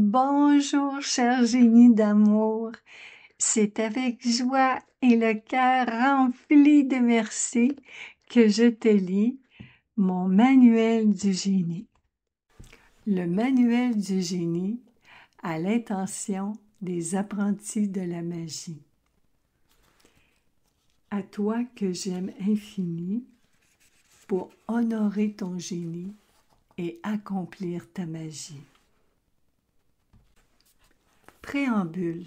Bonjour, cher génie d'amour. C'est avec joie et le cœur rempli de merci que je te lis mon manuel du génie. Le manuel du génie à l'intention des apprentis de la magie. À toi que j'aime infini pour honorer ton génie et accomplir ta magie. Préambule.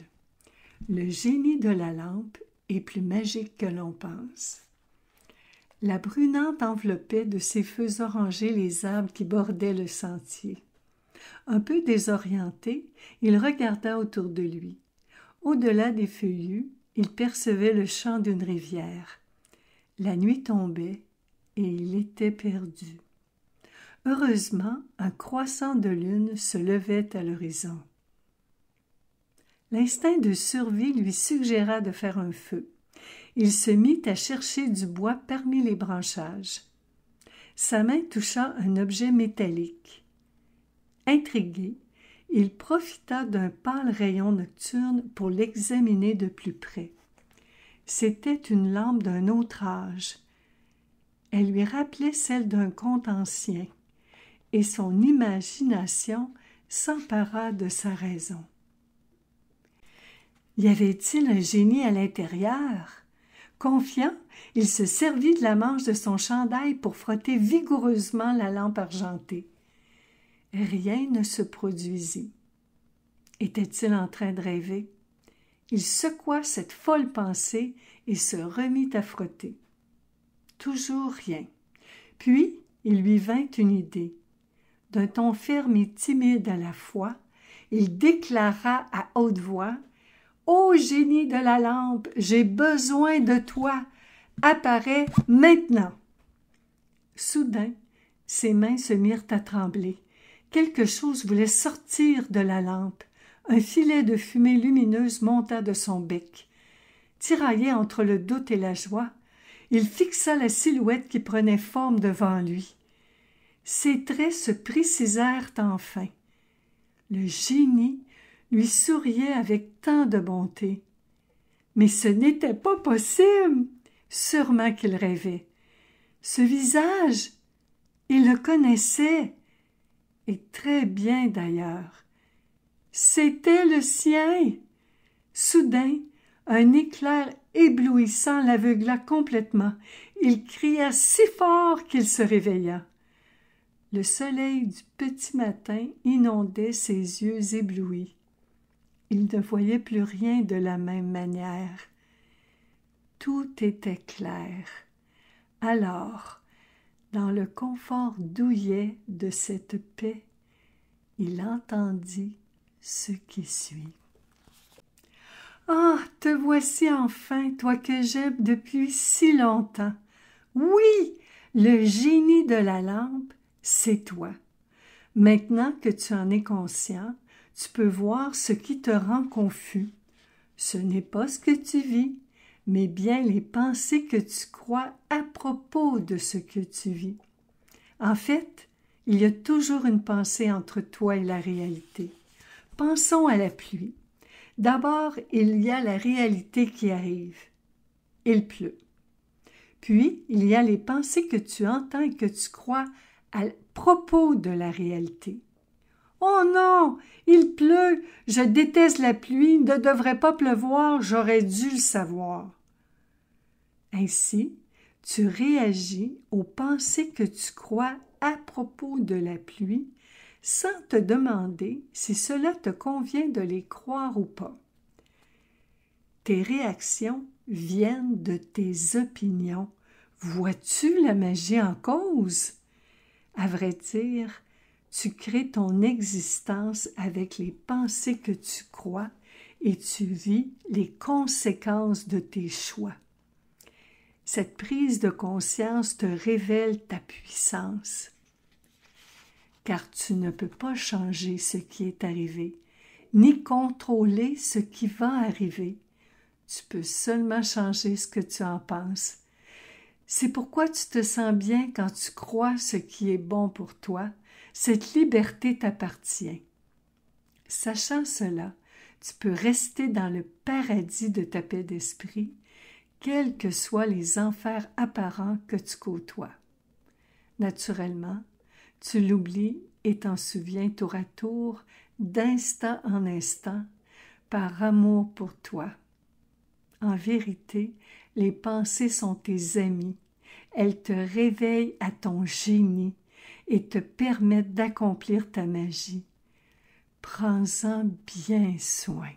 Le génie de la lampe est plus magique que l'on pense. La brunante enveloppait de ses feux orangés les arbres qui bordaient le sentier. Un peu désorienté, il regarda autour de lui. Au-delà des feuillus, il percevait le chant d'une rivière. La nuit tombait et il était perdu. Heureusement, un croissant de lune se levait à l'horizon. L'instinct de survie lui suggéra de faire un feu. Il se mit à chercher du bois parmi les branchages. Sa main toucha un objet métallique. Intrigué, il profita d'un pâle rayon nocturne pour l'examiner de plus près. C'était une lampe d'un autre âge. Elle lui rappelait celle d'un conte ancien, et son imagination s'empara de sa raison. Y avait-il un génie à l'intérieur? Confiant, il se servit de la manche de son chandail pour frotter vigoureusement la lampe argentée. Rien ne se produisit. Était-il en train de rêver? Il secoua cette folle pensée et se remit à frotter. Toujours rien. Puis, il lui vint une idée. D'un ton ferme et timide à la fois, il déclara à haute voix: « Ô génie de la lampe, j'ai besoin de toi. Apparais maintenant. » Soudain, ses mains se mirent à trembler. Quelque chose voulait sortir de la lampe. Un filet de fumée lumineuse monta de son bec. Tiraillé entre le doute et la joie, il fixa la silhouette qui prenait forme devant lui. Ses traits se précisèrent enfin. Le génie lui souriait avec tant de bonté. Mais ce n'était pas possible! Sûrement qu'il rêvait. Ce visage, il le connaissait, et très bien d'ailleurs. C'était le sien! Soudain, un éclair éblouissant l'aveugla complètement. Il cria si fort qu'il se réveilla. Le soleil du petit matin inondait ses yeux éblouis. Il ne voyait plus rien de la même manière. Tout était clair. Alors, dans le confort douillet de cette paix, il entendit ce qui suit. « Ah, te voici enfin, toi que j'aime depuis si longtemps. Oui, le génie de la lampe, c'est toi. Maintenant que tu en es conscient, tu peux voir ce qui te rend confus. Ce n'est pas ce que tu vis, mais bien les pensées que tu crois à propos de ce que tu vis. En fait, il y a toujours une pensée entre toi et la réalité. Pensons à la pluie. D'abord, il y a la réalité qui arrive. Il pleut. Puis, il y a les pensées que tu entends et que tu crois à propos de la réalité. « Oh non, il pleut, je déteste la pluie, ne devrait pas pleuvoir, j'aurais dû le savoir. » Ainsi, tu réagis aux pensées que tu crois à propos de la pluie sans te demander si cela te convient de les croire ou pas. Tes réactions viennent de tes opinions. Vois-tu la magie en cause? À vrai dire, tu crées ton existence avec les pensées que tu crois et tu vis les conséquences de tes choix. Cette prise de conscience te révèle ta puissance. Car tu ne peux pas changer ce qui est arrivé, ni contrôler ce qui va arriver. Tu peux seulement changer ce que tu en penses. C'est pourquoi tu te sens bien quand tu crois ce qui est bon pour toi. Cette liberté t'appartient. Sachant cela, tu peux rester dans le paradis de ta paix d'esprit, quels que soient les enfers apparents que tu côtoies. Naturellement, tu l'oublies et t'en souviens tour à tour, d'instant en instant, par amour pour toi. En vérité, les pensées sont tes amies. Elles te réveillent à ton génie et te permettent d'accomplir ta magie. Prends-en bien soin.